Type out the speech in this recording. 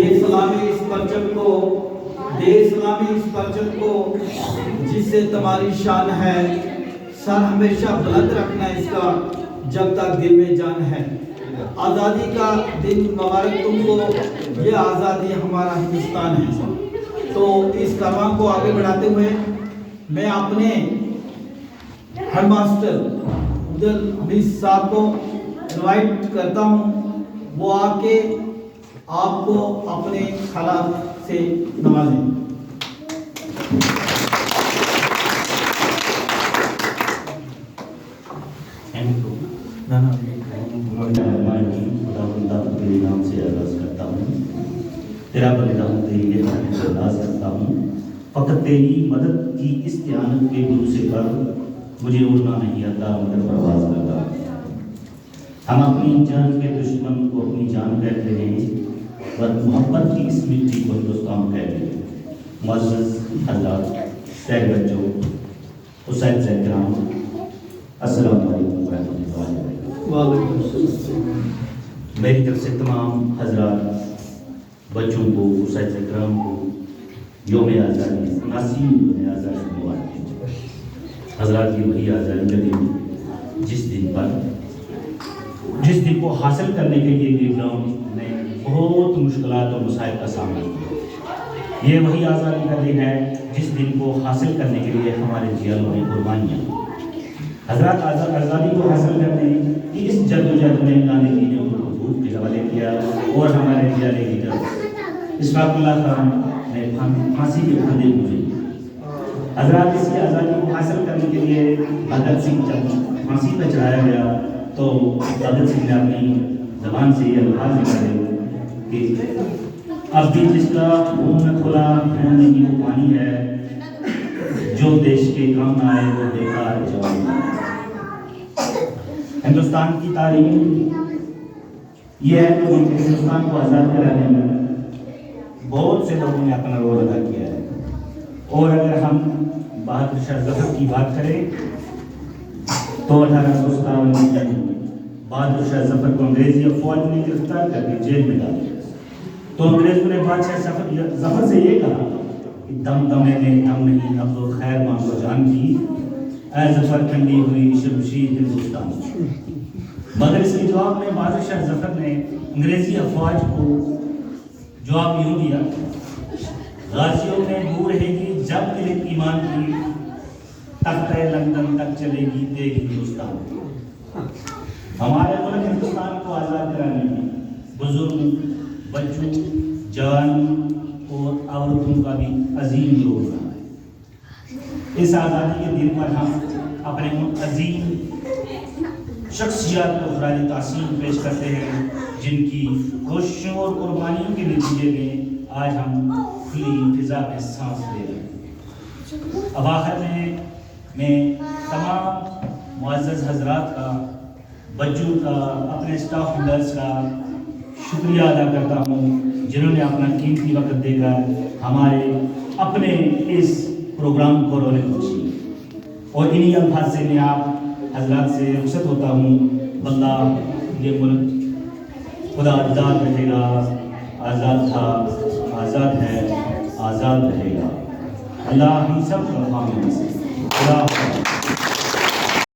اسلامی اس پرچم کو جس سے تمہاری شان ہے، سر ہمیشہ بلند رکھنا اس کا جب تک دل میں جان ہے۔ آزادی کا دن مبارک تم کو، یہ آزادی ہمارا ہندوستان ہے۔ تو اس کارواں کو آگے بڑھاتے ہوئے میں اپنے ہیڈ ماسٹر عبدالحمید صاحب کو انوائٹ کرتا ہوں، وہ آ کے آپ کو اپنے خیالات سے نوازیں۔ تیرے نام سے عرض کرتا ہوں، تیرا بلیدان تیری نعمت سے ناز کرتا ہوں، فقط تیری مدد کی استعانت کے بھروسے پر مجھے اڑنا نہیں آتا مگر پرواز کرتا ہوں۔ ہم اپنی جان کے دشمن کو اپنی جان کہتے ہیں اور محبت کی اس مٹی کو ہندوستان کہتے ہیں۔ معزز حضرات، سیر بچوں، اساتذہ کرام، السلام علیکم ورحمۃ اللہ وبرکاتہ۔ وعلیکم السلام۔ میری طرف سے تمام حضرات، بچوں کو، اساتذہ کرام کو یوم آزادی، 79 یوم آزادی مبارک۔ حضرات، یہ وہی آزادی کا دن جس دن کو حاصل کرنے کے لیے لیڈروں نے بہت مشکلات اور مسائل کا سامنا کیا۔ یہ وہی آزادی کا دن ہے جس دن کو حاصل کرنے کے لیے ہمارے جیلوں نے قربانیاں۔ حضرات، آزادی کو حاصل کرنے کی اس جدوجہد میں گاندھی جی نے حقوق کے حوالے کیا اور ہمارے جیلی لیڈر اشفاق اللہ خان نے پھانسی کے پھندے پوجے۔ حضرات، اس کی آزادی کو حاصل کرنے کے لیے بھگت سنگھ جب پھانسی پہ چڑھایا گیا تو بھگت سنگھ نے اپنی زبان سے یہ الفاظ نکالے کہ اب بھی جس کا خون نہ کھلا خون نہیں وہ پانی ہے، جو دیش کے کام نہ آئے وہ بیکار جوان۔ ہندوستان کی تعلیم یہ ہے کہ ہندوستان کو آزاد کرانے میں بہت سے لوگوں نے اپنا رول ادا کیا ہے۔ اور اگر ہم بہادر شاہ ظفر کی بات کریں تو 1857 میں بہادر شاہ ظفر کو انگریزی افواج نے گرفتار کر کے جیل میں ڈال دیا تو انگریزوں نے بادشاہ ظفر سے یہ کہا کہ دم دمے میں دم نہیں، اب تو خیر مانگو جان کی، اے ظفر ٹھنڈی ہوئی شمشیر ہندوستان۔ مگر اس کے جواب میں بہادر شاہ ظفر نے انگریزی افواج کو جواب یوں دیا، غازیوں میں دور رہے گی جب دل ایمان کی، تختہ لندن تک چلے گی دیکھ ہندوستان۔ ہمارے ملک ہندوستان کو آزاد کرانے میں بزرگ، بچوں، جوان اور عورتوں کا بھی عظیم رول رہا ہے۔ اس آزادی کے دن پر ہم اپنے ان عظیم شخصیات کو خراج تحسین پیش کرتے ہیں جن کی کوششوں اور قربانیوں کے نتیجے میں آج ہم کھلی فضا میں سانس لے رہے ہیں۔ اواخر میں تمام معزز حضرات کا، بچوں کا، اپنے اسٹاف ممبرس کا شکریہ ادا کرتا ہوں جنہوں نے اپنا قیمتی وقت دے کر ہمارے اپنے اس پروگرام کو رونق بخشی۔ اور انہی الفاظ سے میں آپ حضرات سے رخصت ہوتا ہوں۔ واللہ، یہ ملک خدا آزاد رہے گا، آزاد تھا، آزاد ہے، آزاد رہے گا۔ اللہ ہم سب کو حامی۔ خدا